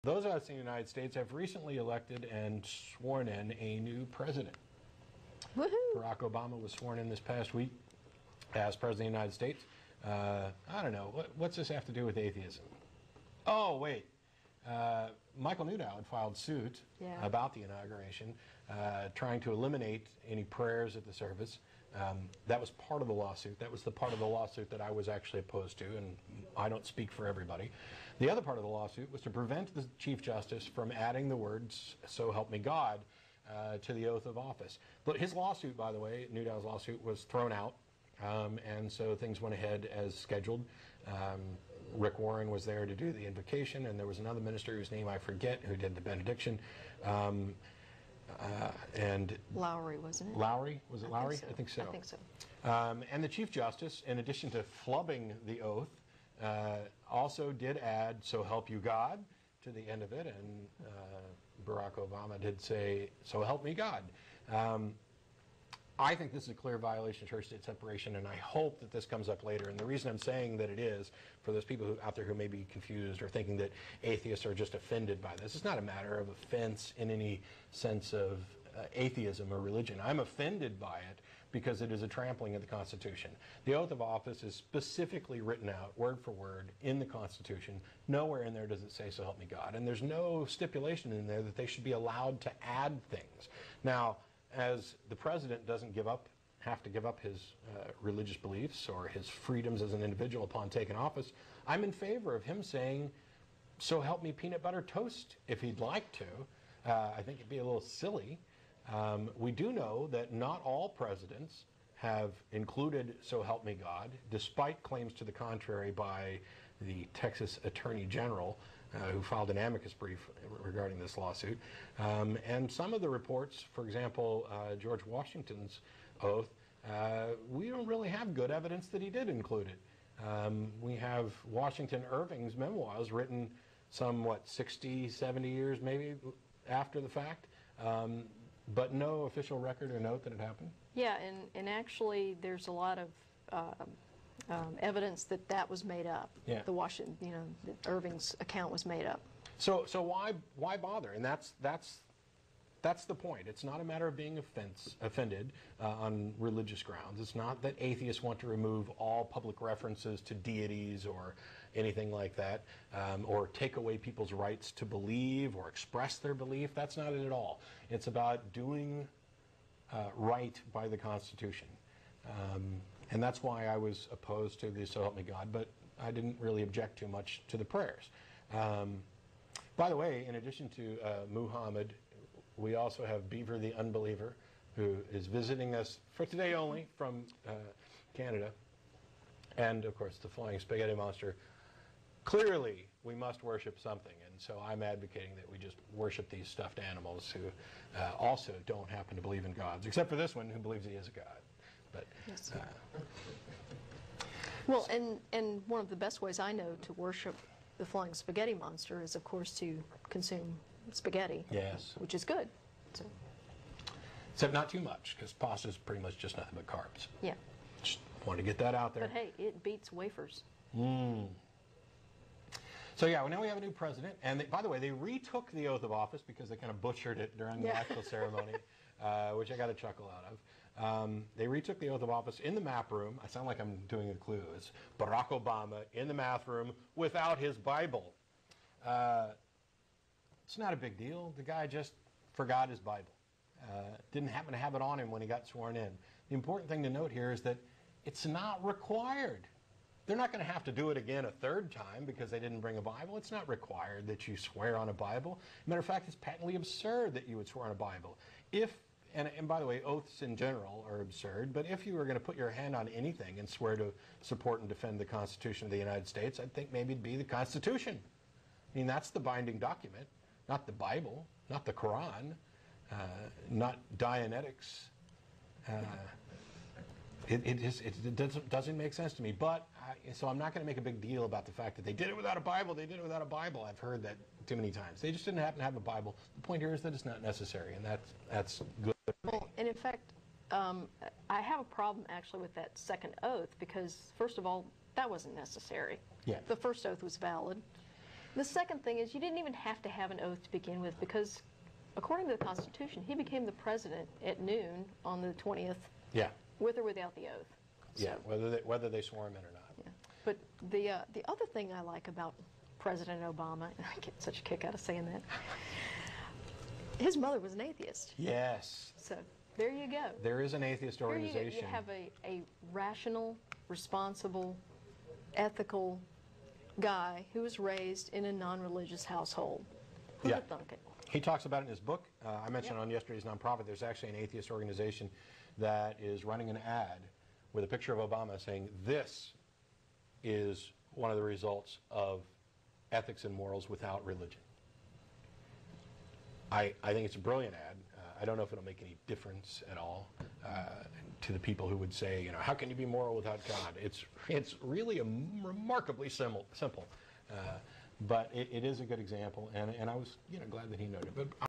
Those of us in the United States have recently elected and sworn in a new president. Woohoo! Barack Obama was sworn in this past week as President of the United States. I don't know, what's this have to do with atheism? Oh, wait. Michael Newdow had filed suit about the inauguration, trying to eliminate any prayers at the service. That was part of the lawsuit. That was the part of the lawsuit that I was actually opposed to, and I don't speak for everybody. The other part of the lawsuit was to prevent the Chief Justice from adding the words, "So help me God," to the oath of office. But his lawsuit, by the way, Newdow's lawsuit, was thrown out, and so things went ahead as scheduled. Rick Warren was there to do the invocation, and there was another minister whose name I forget who did the benediction. And Lowry, wasn't it? Lowry? Was it Lowry? I think so. I think so. And the Chief Justice, in addition to flubbing the oath, also did add, "So help you God," to the end of it, and Barack Obama did say, "So help me God." I think this is a clear violation of church-state separation, and I hope that this comes up later. And the reason I'm saying that it is, for those people out there who may be confused or thinking that atheists are just offended by this, it's not a matter of offense in any sense of atheism or religion. I'm offended by it because it is a trampling of the Constitution. The oath of office is specifically written out, word for word, in the Constitution. Nowhere in there does it say, "So help me God." And there's no stipulation in there that they should be allowed to add things. Now, as the president doesn't have to give up his religious beliefs or his freedoms as an individual upon taking office, I'm in favor of him saying, "So help me peanut butter toast," if he'd like to. I think it'd be a little silly. We do know that not all presidents have included "So help me God," despite claims to the contrary by the Texas Attorney General, who filed an amicus brief regarding this lawsuit. And some of the reports, for example, George Washington's oath, we don't really have good evidence that he did include it. We have Washington Irving's memoirs written some, 60, 70 years maybe after the fact, but no official record or note that it happened. Yeah, and actually there's a lot of evidence that that was made up. Yeah. The Washington, that Irving's account was made up. So why bother? And that's the point. It's not a matter of being offended on religious grounds. It's not that atheists want to remove all public references to deities or anything like that, or take away people's rights to believe or express their belief. That's not it at all. It's about doing right by the Constitution. And that's why I was opposed to the "So help me God," but I didn't really object too much to the prayers. By the way, in addition to Muhammad, we also have Beaver the Unbeliever, who is visiting us for today only from Canada. And, of course, the Flying Spaghetti Monster. Clearly, we must worship something, and so I'm advocating that we just worship these stuffed animals who also don't happen to believe in gods, except for this one who believes he is a god. But, yes. Well, and one of the best ways I know to worship the Flying Spaghetti Monster is, of course, to consume spaghetti. Yes. Which is good. So. Except not too much, because pasta is pretty much just nothing but carbs. Yeah. Just want to get that out there. But hey, it beats wafers. So yeah, well, now we have a new president, and by the way, they retook the oath of office because they kind of butchered it during the actual ceremony, which I got a chuckle out of. They retook the oath of office in the map room. I sound like I'm doing a clue. It's Barack Obama in the math room without his Bible. It's not a big deal. The guy just forgot his Bible. Didn't happen to have it on him when he got sworn in. The important thing to note here is that it's not required. They're not going to have to do it again a third time because they didn't bring a Bible. It's not required that you swear on a Bible. Matter of fact, it's patently absurd that you would swear on a Bible. And by the way, oaths in general are absurd, but if you were going to put your hand on anything and swear to support and defend the Constitution of the United States, I'd think maybe it'd be the Constitution. I mean, that's the binding document, not the Bible, not the Quran, not Dianetics. It doesn't make sense to me. But so I'm not going to make a big deal about the fact that they did it without a Bible. They did it without a Bible. I've heard that too many times. They just didn't happen to have a Bible. The point here is that it's not necessary, and that's good. Well, and in fact, I have a problem actually with that second oath because, first of all, that wasn't necessary. Yeah. The first oath was valid. The second thing is you didn't even have to have an oath to begin with, because according to the Constitution, he became the president at noon on the 20th, Yeah. with or without the oath. Yeah, whether they swore him in or not. Yeah. But the other thing I like about President Obama, and I get such a kick out of saying that, his mother was an atheist. Yes. So there you go. There is an atheist organization. You have a rational, responsible, ethical guy who was raised in a non-religious household. Who'd have thunk it? He talks about it in his book. I mentioned on yesterday's nonprofit, there's actually an atheist organization that is running an ad with a picture of Obama saying, this is one of the results of ethics and morals without religion. I think it's a brilliant ad. I don't know if it'll make any difference at all to the people who would say, you know, how can you be moral without God? It's really remarkably simple. But it is a good example, and I was glad that he noted it. But